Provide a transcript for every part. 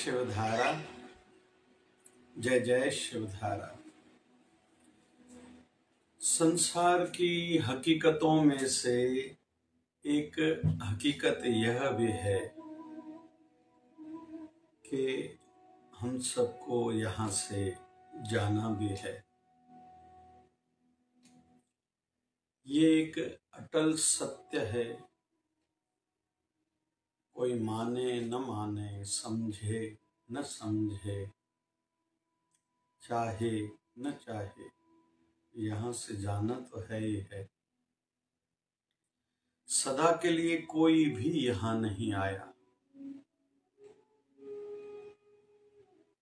शिवधारा, जय जय शिवधारा। संसार की हकीकतों में से एक हकीकत यह भी है कि हम सबको यहाँ से जाना भी है। ये एक अटल सत्य है, कोई माने न माने, समझे न समझे, चाहे न चाहे, यहाँ से जाना तो है ही है। सदा के लिए कोई भी यहाँ नहीं आया,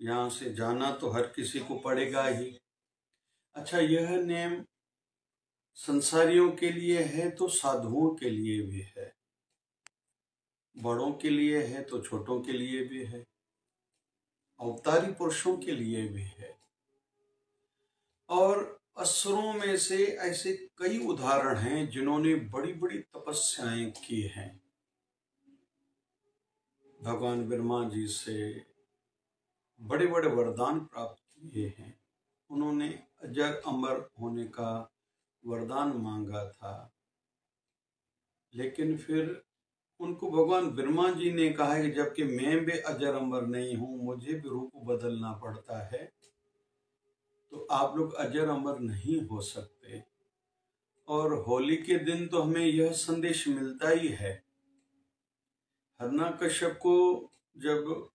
यहाँ से जाना तो हर किसी को पड़ेगा ही। अच्छा, यह नेम संसारियों के लिए है तो साधुओं के लिए भी है, बड़ों के लिए है तो छोटों के लिए भी है, अवतारी पुरुषों के लिए भी है। और असुरों में से ऐसे कई उदाहरण हैं जिन्होंने बड़ी बड़ी तपस्याएं की हैं। भगवान ब्रह्मा जी से बड़े बड़े वरदान प्राप्त किए हैं। उन्होंने अजर अमर होने का वरदान मांगा था, लेकिन फिर उनको भगवान ब्रह्मा जी ने कहा है कि जबकि मैं भी अजर अमर नहीं हूं, मुझे भी रूप बदलना पड़ता है, तो आप लोग अजर अमर नहीं हो सकते। और होली के दिन तो हमें यह संदेश मिलता ही है। हिरण्यकश्यप को जब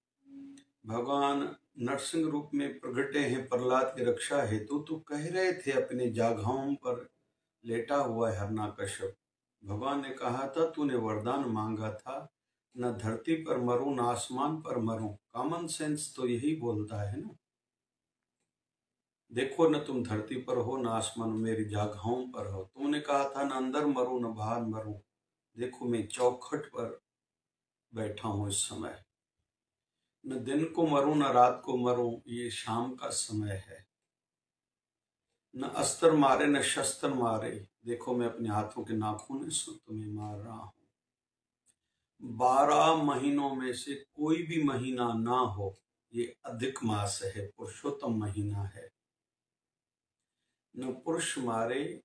भगवान नरसिंह रूप में प्रगटे हैं प्रहलाद की रक्षा हेतु, तो कह रहे थे अपने जाघाओं पर लेटा हुआ हिरण्यकश्यप, भगवान ने कहा था तूने वरदान मांगा था, न धरती पर मरूं न आसमान पर मरूं। कॉमन सेंस तो यही बोलता है ना। देखो, न तुम धरती पर हो न आसमान, मेरी जाघाओं पर हो। तुमने कहा था न अंदर मरूं न बाहर मरूं, देखो मैं चौखट पर बैठा हूं इस समय। न दिन को मरूं न रात को मरूं, ये शाम का समय है। न अस्त्र मारे न शस्त्र मारे, देखो मैं अपने हाथों के नाखून से तुम्हें मार रहा हूं। 12 महीनों में से कोई भी महीना ना हो, ये अधिक मास है, पुरुषोत्तम महीना है। न पुरुष मारे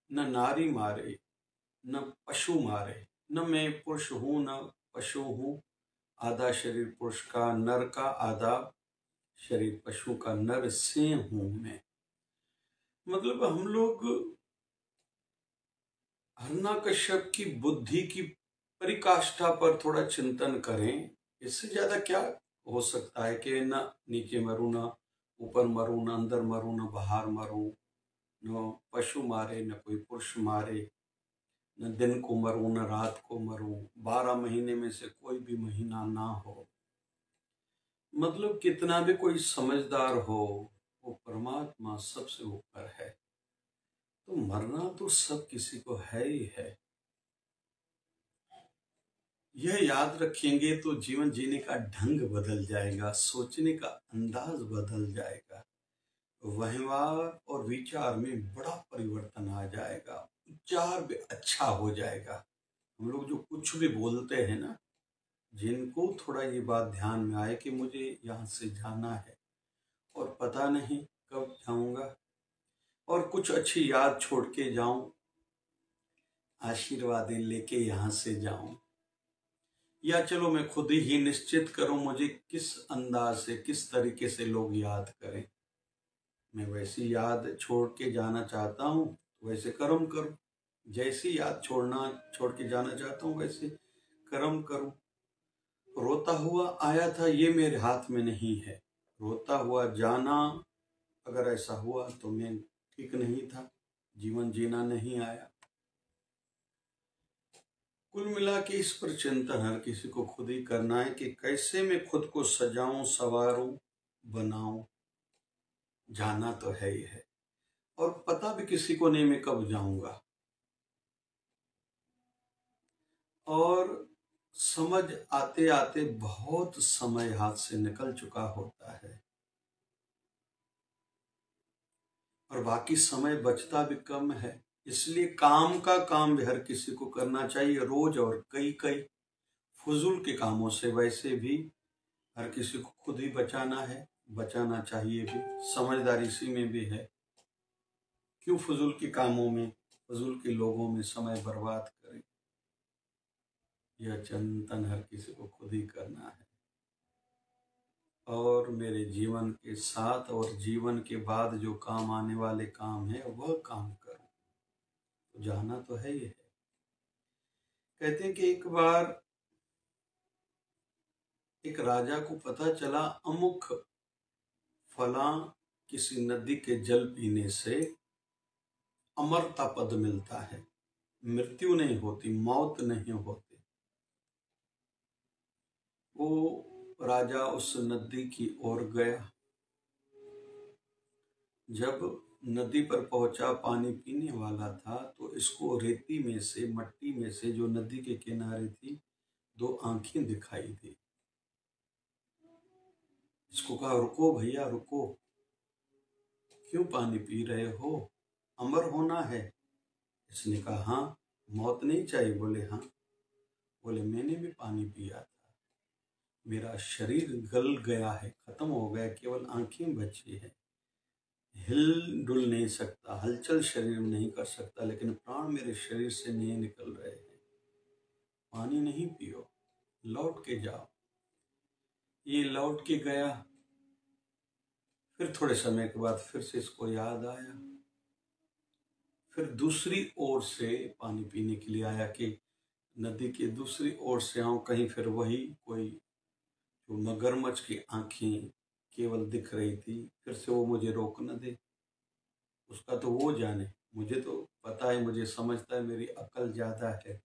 न नारी मारे न पशु मारे, न मैं पुरुष हूं न पशु हूं, आधा शरीर पुरुष का नर का, आधा शरीर पशु का नर से हूं मैं। मतलब हम लोग हिरण्यकश्यप की बुद्धि की परिकाष्ठा पर थोड़ा चिंतन करें। इससे ज्यादा क्या हो सकता है कि न नीचे मरूं न ऊपर मरूं, न अंदर मरूं न बाहर मरूं, न पशु मारे न कोई पुरुष मारे, न दिन को मरूं न रात को मरूं, 12 महीने में से कोई भी महीना ना हो। मतलब कितना भी कोई समझदार हो, वो परमात्मा सबसे ऊपर है, तो मरना तो सब किसी को है ही है। यह याद रखेंगे तो जीवन जीने का ढंग बदल जाएगा, सोचने का अंदाज बदल जाएगा, व्यवहार और विचार में बड़ा परिवर्तन आ जाएगा, उच्चार भी अच्छा हो जाएगा। हम लोग जो कुछ भी बोलते हैं ना, जिनको थोड़ा ये बात ध्यान में आए कि मुझे यहाँ से जाना है और पता नहीं कब जाऊंगा, और कुछ अच्छी याद छोड़ के जाऊं, आशीर्वादें लेके यहाँ से जाऊं, या चलो मैं खुद ही निश्चित करूं मुझे किस अंदाज से किस तरीके से लोग याद करें। मैं वैसी याद छोड़ के जाना चाहता हूं, वैसे कर्म करूं। जैसी याद छोड़ के जाना चाहता हूं, वैसे कर्म करूं। रोता हुआ आया था, ये मेरे हाथ में नहीं है। रोता हुआ जाना, अगर ऐसा हुआ तो मैं ठीक नहीं था, जीवन जीना नहीं आया। कुल मिला के इस पर चिंतन हर किसी को खुद ही करना है कि कैसे मैं खुद को सजाऊं, संवारूं, बनाऊं। जाना तो है ही है, और पता भी किसी को नहीं मैं कब जाऊंगा। और समझ आते आते बहुत समय हाथ से निकल चुका होता है, और बाकी समय बचता भी कम है। इसलिए काम का काम भी हर किसी को करना चाहिए रोज, और कई कई फजूल के कामों से वैसे भी हर किसी को खुद ही बचाना है, बचाना चाहिए भी, समझदारी इसी में भी है। क्यों फजूल के कामों में, फजूल के लोगों में समय बर्बाद करें। यह चिंतन हर किसी को खुद ही करना है। और मेरे जीवन के साथ और जीवन के बाद जो काम आने वाले काम है वह काम करूं, तो जाना तो है ही है। कहते हैं कि एक बार एक राजा को पता चला अमुक फला किसी नदी के जल पीने से अमरता पद मिलता है, मृत्यु नहीं होती, मौत नहीं होती। वो राजा उस नदी की ओर गया। जब नदी पर पहुंचा, पानी पीने वाला था, तो इसको रेती में से, मट्टी में से, जो नदी के किनारे थी, दो आंखें दिखाई दी। इसको कहा, रुको भैया रुको, क्यों पानी पी रहे हो, अमर होना है। इसने कहा, हाँ, मौत नहीं चाहिए। बोले, हाँ। बोले, मैंने भी पानी पिया था, मेरा शरीर गल गया है, खत्म हो गया, केवल आंखें बची है, हिल डुल नहीं सकता, हलचल शरीर में नहीं कर सकता, लेकिन प्राण मेरे शरीर से नहीं निकल रहे हैं। पानी नहीं पियो, लौट के जाओ। ये लौट के गया। फिर थोड़े समय के बाद फिर से इसको याद आया। फिर दूसरी ओर से पानी पीने के लिए आया कि नदी के दूसरी ओर से आऊं, कहीं फिर वही कोई जो मगरमच्छ की आंखें केवल दिख रही थी, फिर से वो मुझे रोक न दे। उसका तो वो जाने, मुझे तो पता है, मुझे समझता है, मेरी अकल ज्यादा है।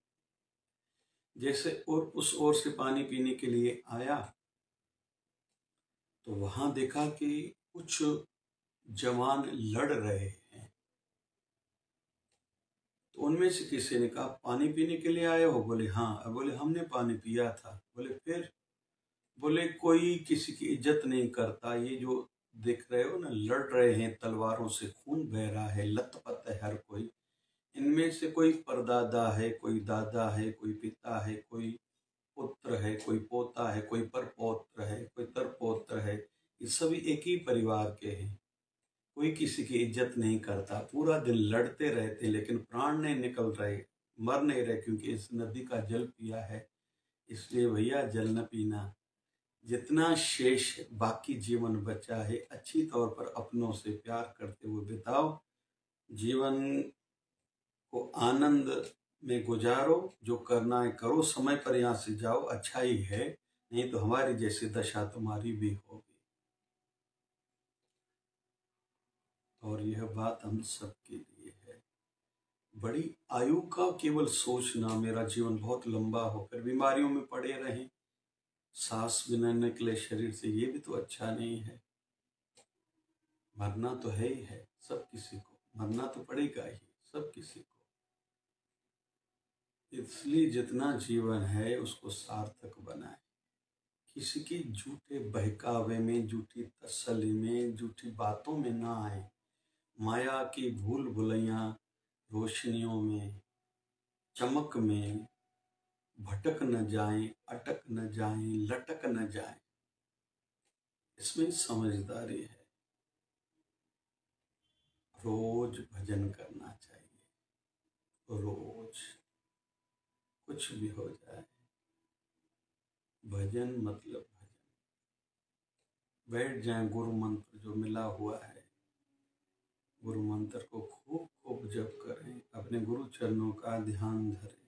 जैसे और उस ओर से पानी पीने के लिए आया, तो वहां देखा कि कुछ जवान लड़ रहे हैं। तो उनमें से किसी ने कहा, पानी पीने के लिए आए हो? बोले, हाँ। बोले, हमने पानी पिया था। बोले, फिर? बोले, कोई किसी की इज्जत नहीं करता, ये जो देख रहे हो ना, लड़ रहे हैं, तलवारों से खून बह रहा है, लथपथ है हर कोई। इनमें से कोई परदादा है, कोई दादा है, कोई पिता है, कोई पुत्र है, कोई पोता है, कोई परपौत्र है, कोई तरपौत्र है। ये सभी एक ही परिवार के हैं। कोई किसी की इज्जत नहीं करता, पूरा दिन लड़ते रहते, लेकिन प्राण नहीं निकल रहे, मर नहीं रहे, क्योंकि इस नदी का जल पिया है। इसलिए भैया, जल न पीना। जितना शेष बाकी जीवन बचा है, अच्छी तौर पर अपनों से प्यार करते हुए बिताओ। जीवन को आनंद में गुजारो, जो करना है करो, समय पर यहाँ से जाओ, अच्छा ही है, नहीं तो हमारी जैसी दशा तुम्हारी भी होगी। और यह बात हम सबके लिए है। बड़ी आयु का केवल सोचना, मेरा जीवन बहुत लंबा हो, फिर बीमारियों में पड़े रहें, सांस भी न निकले शरीर से, ये भी तो अच्छा नहीं है। मरना तो है ही है, सब किसी को मरना तो पड़ेगा ही, सब किसी को। इसलिए जितना जीवन है उसको सार्थक बनाए। किसी के झूठे बहकावे में, झूठी तसल्ली में, झूठी बातों में ना आए। माया की भूल भुलैया रोशनियों में, चमक में भटक न जाएं, अटक न जाएं, लटक न जाएं। इसमें समझदारी है। रोज भजन करना चाहिए, रोज, कुछ भी हो जाए, भजन मतलब भजन। बैठ जाएं, गुरु मंत्र जो मिला हुआ है, गुरु मंत्र को खूब खूब जप करें, अपने गुरु चरणों का ध्यान धरें।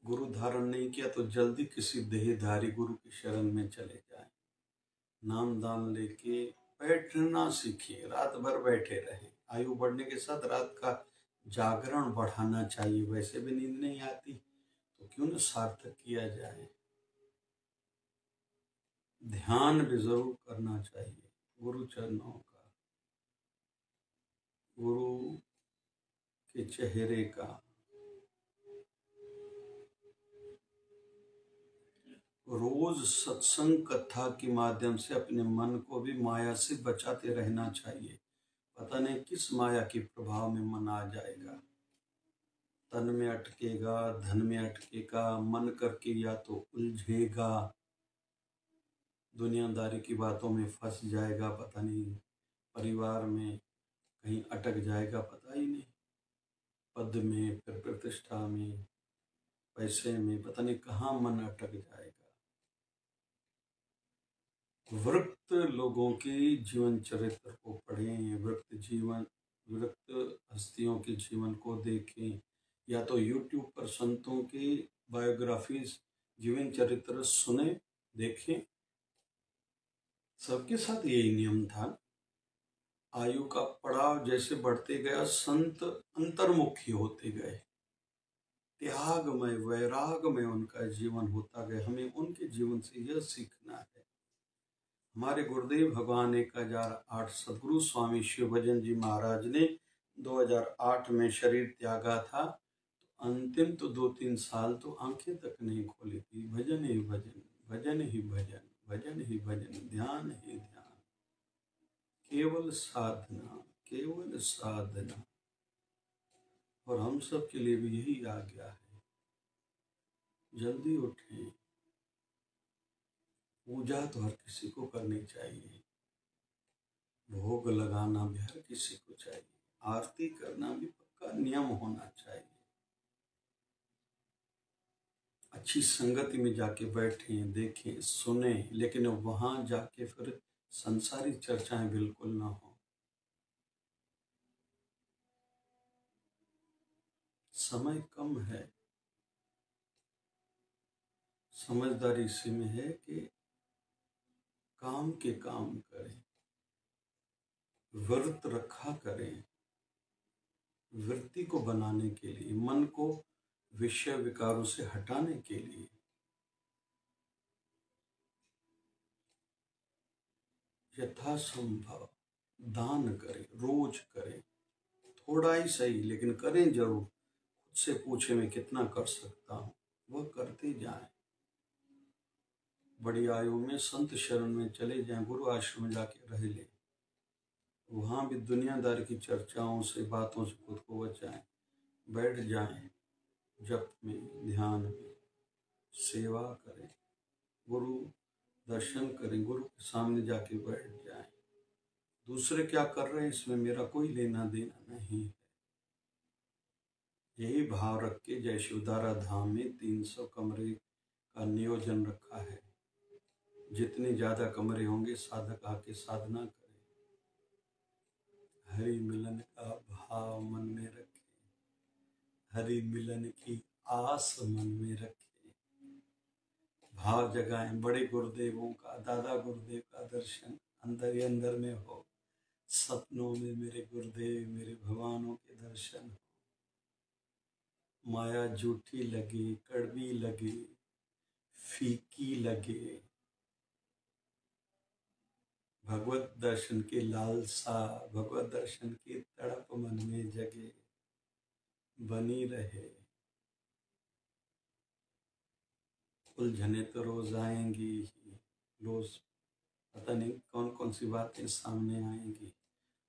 गुरु धारण नहीं किया तो जल्दी किसी देहधारी गुरु की शरण में चले जाएं। नाम दान लेके बैठना सीखिए, रात भर बैठे रहें। आयु बढ़ने के साथ रात का जागरण बढ़ाना चाहिए। वैसे भी नींद नहीं आती, तो क्यों न सार्थक किया जाए। ध्यान भी जरूर करना चाहिए गुरु चरणों का, गुरु के चेहरे का। रोज सत्संग कथा के माध्यम से अपने मन को भी माया से बचाते रहना चाहिए। पता नहीं किस माया के प्रभाव में मन आ जाएगा। तन में अटकेगा, धन में अटकेगा, मन करके या तो उलझेगा, दुनियादारी की बातों में फंस जाएगा, पता नहीं परिवार में कहीं अटक जाएगा, पता ही नहीं, पद में, फिर प्रतिष्ठा में, पैसे में, पता नहीं कहाँ मन अटक जाएगा। वृत्त लोगों के जीवन चरित्र को पढ़ें, वृत्त हस्तियों के जीवन को देखें, या तो YouTube पर संतों की बायोग्राफीज, जीवन चरित्र सुने, देखें। सबके साथ यही नियम था। आयु का पड़ाव जैसे बढ़ते गया, संत अंतर्मुखी होते गए, त्यागमय, वैरागमय उनका जीवन होता गया। हमें उनके जीवन से यह सीखना है। हमारे गुरुदेव भगवान 1008 सदगुरु स्वामी शिव भजन जी महाराज ने 2008 में शरीर त्यागा था। तो अंतिम तो 2-3 साल तो आंखें तक नहीं खोली थी। भजन ही भजन, भजन ही भजन, भजन ही भजन, ध्यान ही ध्यान, केवल साधना, केवल साधना। और हम सब के लिए भी यही आज्ञा है। जल्दी उठें। पूजा तो हर किसी को करनी चाहिए, भोग लगाना भी हर किसी को चाहिए, आरती करना भी पक्का नियम होना चाहिए। अच्छी संगति में जाके बैठें, देखें, सुने, लेकिन वहां जाके फिर संसारी चर्चाएं बिल्कुल ना हो। समय कम है। समझदारी इसी में है कि काम के काम करें, व्रत रखा करें, वृत्ति को बनाने के लिए, मन को विषय विकारों से हटाने के लिए। यथासंभव दान करें, रोज करें, थोड़ा ही सही लेकिन करें जरूर। खुद से पूछे मैं कितना कर सकता हूँ, वह करते जाएं। बड़ी आयु में संत शरण में चले जाएं, गुरु आश्रम में जाके रह लें, वहां भी दुनियादारी की चर्चाओं से, बातों से खुद को बचाएं। बैठ जाएं, जप में, ध्यान में, सेवा करें, गुरु दर्शन करें, गुरु के सामने जाके बैठ जाएं। दूसरे क्या कर रहे हैं इसमें मेरा कोई लेना देना नहीं है। यही भाव रख के जय शिवधारा धाम में 300 कमरे का नियोजन रखा है। जितने ज्यादा कमरे होंगे, साधक आके साधना करें, हरि मिलन का भाव मन में रखें, हरि मिलन की आस मन में रखें, भाव जगाएं। बड़े गुरुदेवों का, दादा गुरुदेव का दर्शन अंदर ही अंदर में हो। सपनों में मेरे गुरुदेव, मेरे भगवानों के दर्शन हो। माया झूठी लगे, कड़वी लगे, फीकी लगे, भगवत दर्शन की लालसा, भगवत दर्शन की तड़प मन में जगे, बनी रहे। उलझने तो रोज आएंगी ही, रोज पता नहीं कौन कौन सी बातें सामने आएंगी।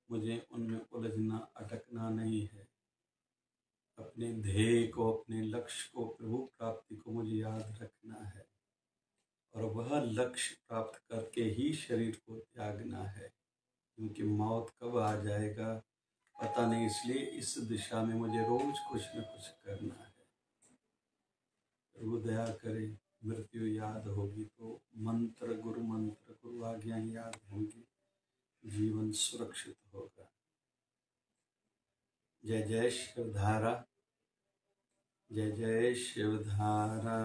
मुझे उनमें उलझना, अटकना नहीं है। अपने ध्येय को, अपने लक्ष्य को, प्रभु प्राप्ति को मुझे याद रखना है, और वह लक्ष्य प्राप्त करके ही शरीर को त्यागना है, क्योंकि मौत कब आ जाएगा पता नहीं। इसलिए इस दिशा में मुझे रोज कुछ न कुछ करना है। प्रभु दया करे, मृत्यु याद होगी तो मंत्र, गुरु आज्ञा याद होंगी, जीवन सुरक्षित होगा। जय जय शिवधारा, जय जय शिवधारा।